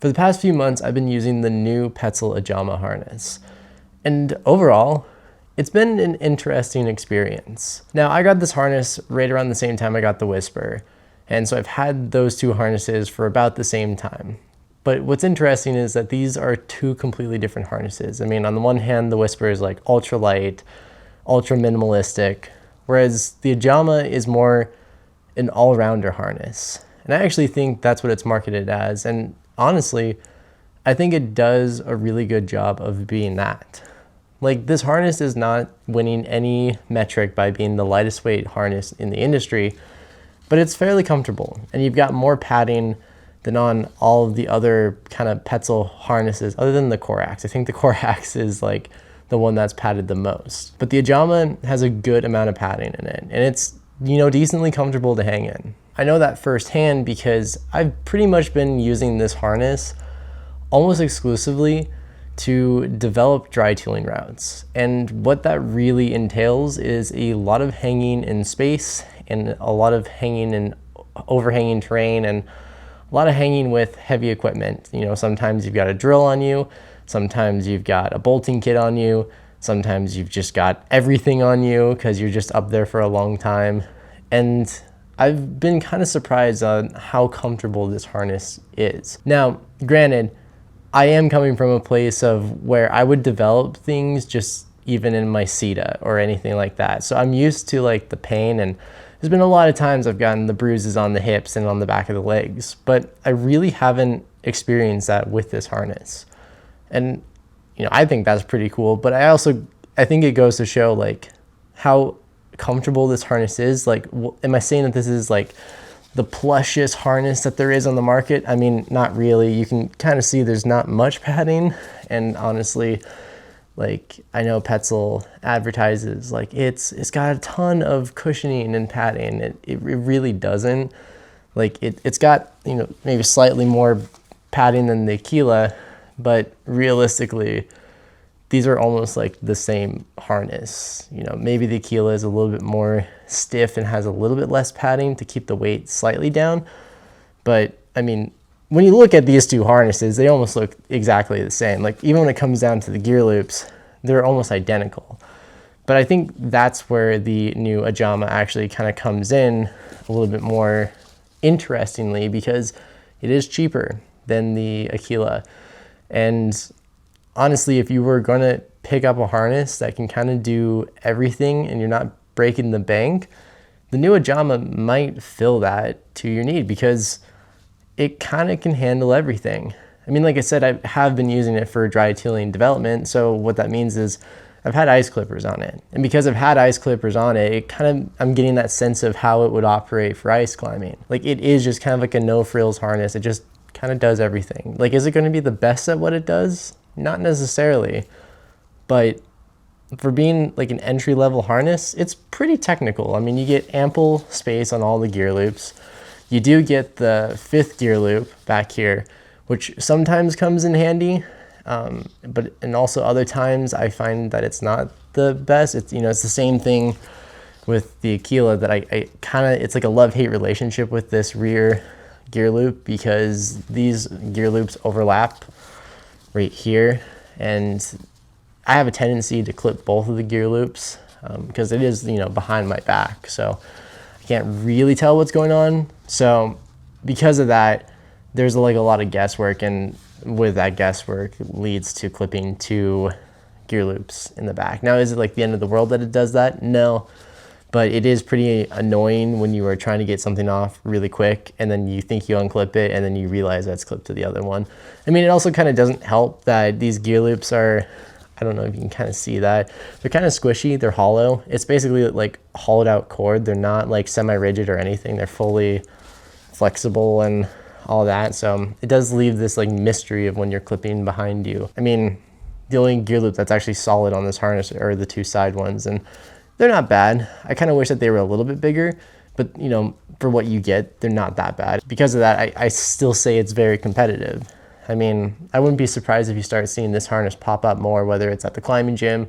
For the past few months, I've been using the new Petzl Adjama harness. And overall, it's been an interesting experience. Now, I got this harness right around the same time I got the Whisper. And so I've had those two harnesses for about the same time. But what's interesting is that these are two completely different harnesses. I mean, on the one hand, the Whisper is like ultra light, ultra minimalistic, whereas the Adjama is more an all-rounder harness. And I actually think that's what it's marketed as. And honestly, I think it does a really good job of being that. Like, this harness is not winning any metric by being the lightest weight harness in the industry, but it's fairly comfortable. And you've got more padding than on all of the other kind of Petzl harnesses, other than the Corax. I think the Corax is like the one that's padded the most. But the Adjama has a good amount of padding in it, and it's, decently comfortable to hang in. I know that firsthand because I've pretty much been using this harness almost exclusively to develop dry tooling routes. And what that really entails is a lot of hanging in space and a lot of hanging in overhanging terrain and a lot of hanging with heavy equipment. Sometimes you've got a drill on you, sometimes you've got a bolting kit on you, sometimes you've just got everything on you because you're just up there for a long time. And I've been kind of surprised on how comfortable this harness is. Now, granted, I am coming from a place of where I would develop things just even in my CETA or anything like that. So I'm used to like the pain, and there's been a lot of times I've gotten the bruises on the hips and on the back of the legs, but I really haven't experienced that with this harness. And I think that's pretty cool, but I think it goes to show like how comfortable this harness is. Like, am I saying that this is like the plushest harness that there is on the market? I mean, not really. You can kind of see there's not much padding, and honestly, like, I know Petzl advertises like it's got a ton of cushioning and padding. It really doesn't. Like, it's got maybe slightly more padding than the Aquila, but realistically, these are almost like the same harness. Maybe the Aquila is a little bit more stiff and has a little bit less padding to keep the weight slightly down. But I mean, when you look at these two harnesses, they almost look exactly the same. Like, even when it comes down to the gear loops, they're almost identical. But I think that's where the new Adjama actually kind of comes in a little bit more interestingly, because it is cheaper than the Aquila. And honestly, if you were going to pick up a harness that can kind of do everything and you're not breaking the bank, the new Adjama might fill that to your need because it kind of can handle everything. I mean, like I said, I have been using it for dry tooling development. So what that means is I've had ice clippers on it. And because I've had ice clippers on it, I'm getting that sense of how it would operate for ice climbing. Like, it is just kind of like a no frills harness. It just kind of does everything. Like, is it going to be the best at what it does? Not necessarily, but for being like an entry-level harness, it's pretty technical. I mean, you get ample space on all the gear loops. You do get the 5th gear loop back here, which sometimes comes in handy, and also other times I find that it's not the best. It's it's the same thing with the Aquila, that I kind of, it's like a love-hate relationship with this rear gear loop, because these gear loops overlap right here, and I have a tendency to clip both of the gear loops because it is behind my back, so I can't really tell what's going on. So because of that, there's like a lot of guesswork, and with that guesswork leads to clipping 2 gear loops in the back. Now, is it like the end of the world that it does that? No, but it is pretty annoying when you are trying to get something off really quick and then you think you unclip it and then you realize that's clipped to the other one. I mean, it also kind of doesn't help that these gear loops are, I don't know if you can kind of see that, they're kind of squishy, they're hollow. It's basically like hollowed out cord. They're not like semi-rigid or anything. They're fully flexible and all that. So it does leave this like mystery of when you're clipping behind you. I mean, the only gear loop that's actually solid on this harness are the 2 side ones, and they're not bad. I kind of wish that they were a little bit bigger, but for what you get, they're not that bad. Because of that, I still say it's very competitive. I mean, I wouldn't be surprised if you start seeing this harness pop up more, whether it's at the climbing gym,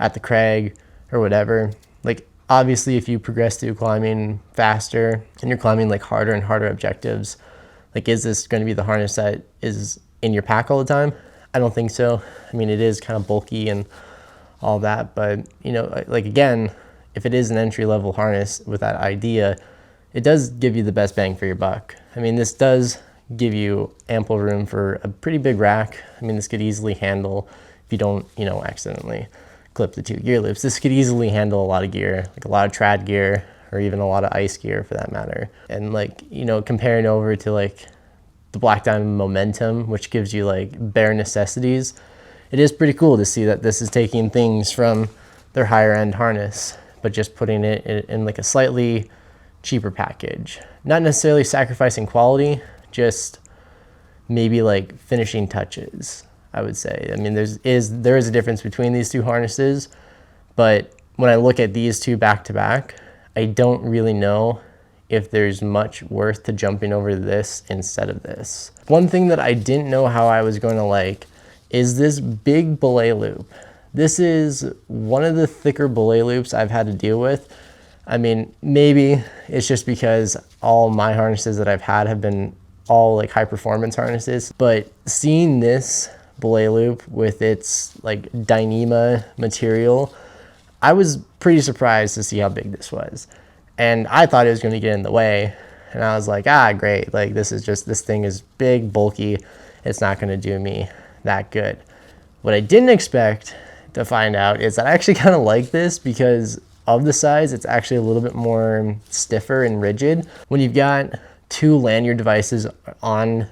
at the crag, or whatever. Like, obviously, if you progress through climbing faster and you're climbing like harder and harder objectives, Like, is this going to be the harness that is in your pack all the time? I don't think so. I mean, it is kind of bulky and all that, but you know, like again, if it is an entry-level harness with that idea, it does give you the best bang for your buck. I mean, this does give you ample room for a pretty big rack. I mean, this could easily handle, if you don't, you know, accidentally clip the 2 gear loops, this could easily handle a lot of gear, like a lot of trad gear, or even a lot of ice gear for that matter. And like, you know, comparing over to like the Black Diamond Momentum, which gives you like bare necessities, it is pretty cool to see that this is taking things from their higher end harness, but just putting it in like a slightly cheaper package. Not necessarily sacrificing quality, just maybe like finishing touches, I would say. I mean, there is a difference between these 2 harnesses, but when I look at these 2 back to back, I don't really know if there's much worth to jumping over this instead of this. One thing that I didn't know how I was going to like is this big belay loop. This is one of the thicker belay loops I've had to deal with. I mean, maybe it's just because all my harnesses that I've had have been all like high performance harnesses, but seeing this belay loop with its like Dyneema material, I was pretty surprised to see how big this was. And I thought it was going to get in the way. And I was like, great. Like, this thing is big, bulky. It's not going to do me that good. What I didn't expect to find out is that I actually kind of like this because of the size. It's actually a little bit more stiffer and rigid. When you've got 2 lanyard devices on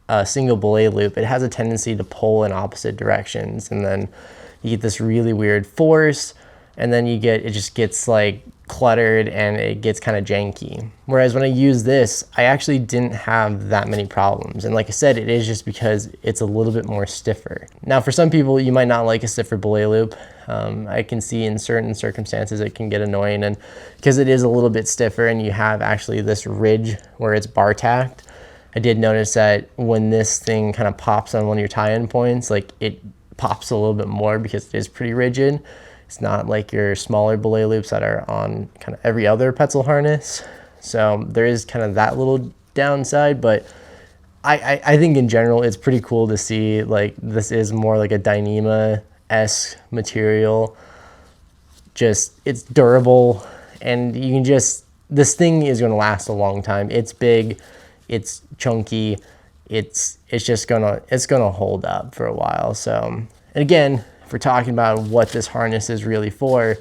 a single belay loop, it has a tendency to pull in opposite directions. And then you get this really weird force. And then it just gets like cluttered and it gets kind of janky. Whereas when I use this, I actually didn't have that many problems. And like I said, it is just because it's a little bit more stiffer. Now, for some people, you might not like a stiffer belay loop. I can see in certain circumstances it can get annoying, and because it is a little bit stiffer and you have actually this ridge where it's bar tacked, I did notice that when this thing kind of pops on one of your tie-in points, like it pops a little bit more because it is pretty rigid. It's not like your smaller belay loops that are on kind of every other Petzl harness. So there is kind of that little downside, but I think in general it's pretty cool to see like this is more like a Dyneema-esque material. Just, it's durable, and you can just, this thing is going to last a long time. It's big, it's chunky, it's gonna hold up for a while. So, and again, if we're talking about what this harness is really for,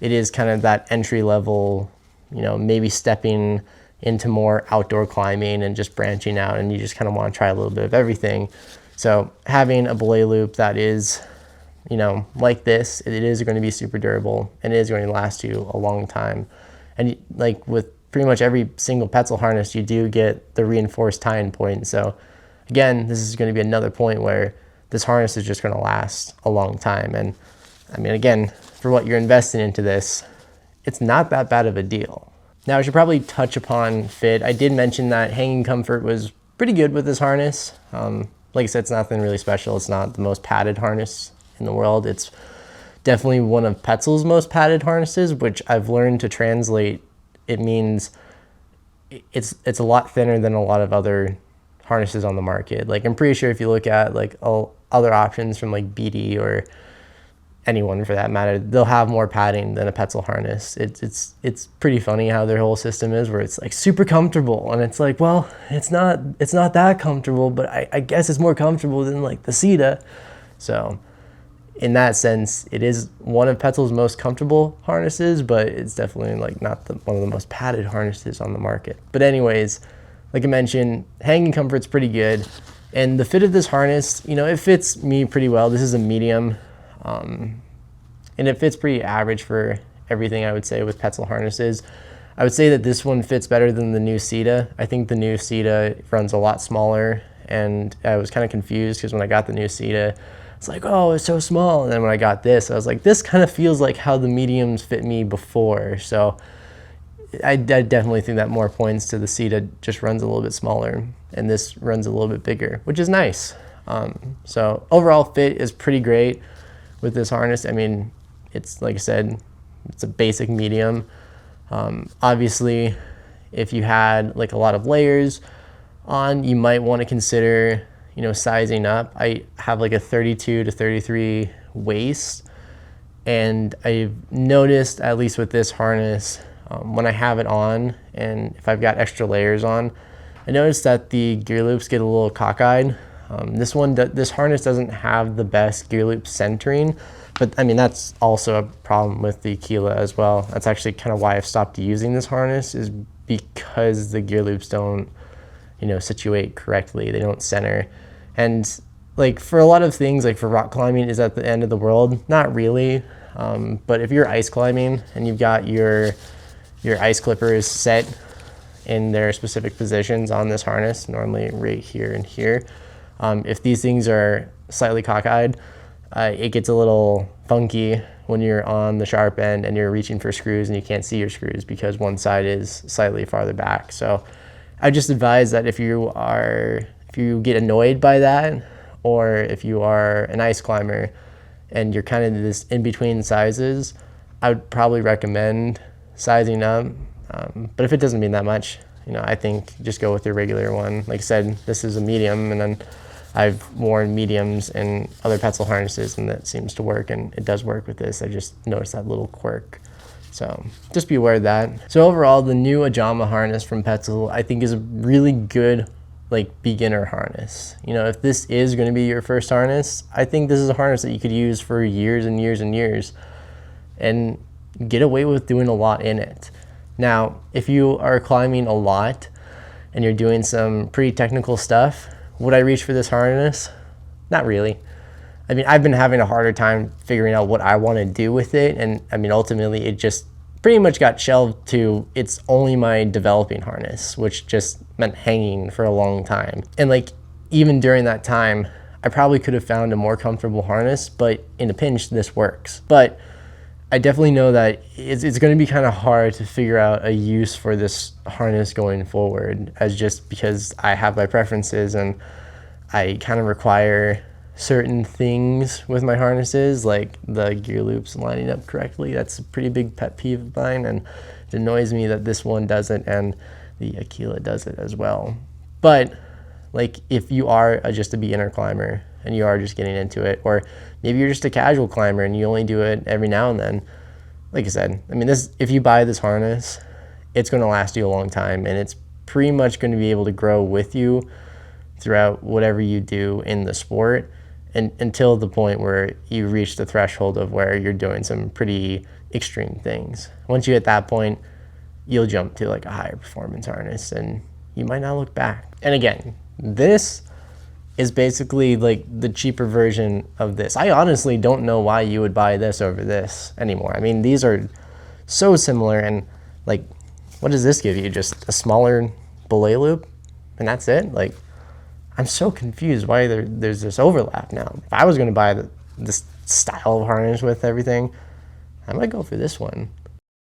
it is kind of that entry level, you know, maybe stepping into more outdoor climbing and just branching out, and you just kind of want to try a little bit of everything. So having a belay loop that is, you know, like this, it is going to be super durable and it is going to last you a long time. And like with pretty much every single Petzl harness, you do get the reinforced tie-in point. So again, this is going to be another point where this harness is just going to last a long time. And I mean, again, for what you're investing into this, it's not that bad of a deal. Now, I should probably touch upon fit. I did mention that hanging comfort was pretty good with this harness. Like I said, it's nothing really special. It's not the most padded harness in the world. It's definitely one of Petzl's most padded harnesses, which I've learned to translate. It means it's a lot thinner than a lot of other harnesses on the market. Like, I'm pretty sure if you look at like other options from like BD or anyone for that matter, they'll have more padding than a Petzl harness. It's pretty funny how their whole system is, where it's like super comfortable, and it's like, well, it's not that comfortable, but I guess it's more comfortable than like the Sita. So in that sense, it is one of Petzl's most comfortable harnesses, but it's definitely like not one of the most padded harnesses on the market. But anyways, like I mentioned, hanging comfort's pretty good. And the fit of this harness, you know, it fits me pretty well. This is a medium, and it fits pretty average for everything, I would say, with Petzl harnesses. I would say that this one fits better than the new Sita. I think the new Sita runs a lot smaller, and I was kind of confused because when I got the new Sita, it's like, oh, it's so small. And then when I got this, I was like, this kind of feels like how the mediums fit me before. So I definitely think that more points to the Sita just runs a little bit smaller, and this runs a little bit bigger, which is nice. So overall fit is pretty great with this harness. I mean, it's, like I said, it's a basic medium. Obviously, if you had like a lot of layers, on, you might want to consider, you know, sizing up. I have like a 32 to 33 waist, and I've noticed, at least with this harness, when I have it on and if I've got extra layers on, I noticed that the gear loops get a little cockeyed. This harness doesn't have the best gear loop centering, but I mean, that's also a problem with the Aquila as well. That's actually kind of why I've stopped using this harness, is because the gear loops don't, you know, situate correctly. They don't center. And like for a lot of things, like for rock climbing, is at the end of the world? Not really. But if you're ice climbing and you've got your ice clippers set in their specific positions on this harness, normally right here and here, if these things are slightly cockeyed, it gets a little funky when you're on the sharp end and you're reaching for screws and you can't see your screws because one side is slightly farther back. So I just advise that if you get annoyed by that, or if you are an ice climber and you're kind of this in between sizes, I would probably recommend sizing up. But if it doesn't mean that much, you know, I think just go with your regular one. Like I said, this is a medium, and then I've worn mediums in other Petzl harnesses, and that seems to work, and it does work with this. I just noticed that little quirk. So just be aware of that. So overall, the new Adjama harness from Petzl, I think, is a really good like beginner harness. You know, if this is going to be your first harness, I think this is a harness that you could use for years and years and years and get away with doing a lot in it. Now, if you are climbing a lot and you're doing some pretty technical stuff, would I reach for this harness? Not really. I mean, I've been having a harder time figuring out what I want to do with it. And I mean, ultimately it just pretty much got shelved to it's only my developing harness, which just meant hanging for a long time. And like, even during that time, I probably could have found a more comfortable harness, but in a pinch, this works. But I definitely know that it's going to be kind of hard to figure out a use for this harness going forward, as just because I have my preferences and I kind of require certain things with my harnesses, like the gear loops lining up correctly. That's a pretty big pet peeve of mine, and it annoys me that this one doesn't and the Aquila does it as well. But like, if you are just a beginner climber and you are just getting into it, or maybe you're just a casual climber and you only do it every now and then, like I said, I mean, if you buy this harness, it's going to last you a long time, and it's pretty much going to be able to grow with you throughout whatever you do in the sport, and until the point where you reach the threshold of where you're doing some pretty extreme things. Once you hit that point, you'll jump to like a higher performance harness and you might not look back. And again, this is basically like the cheaper version of this. I honestly don't know why you would buy this over this anymore. I mean, these are so similar, and like, what does this give you? Just a smaller belay loop and that's it? Like, I'm so confused why there's this overlap now. If I was going to buy this style of harness with everything, I might go for this one.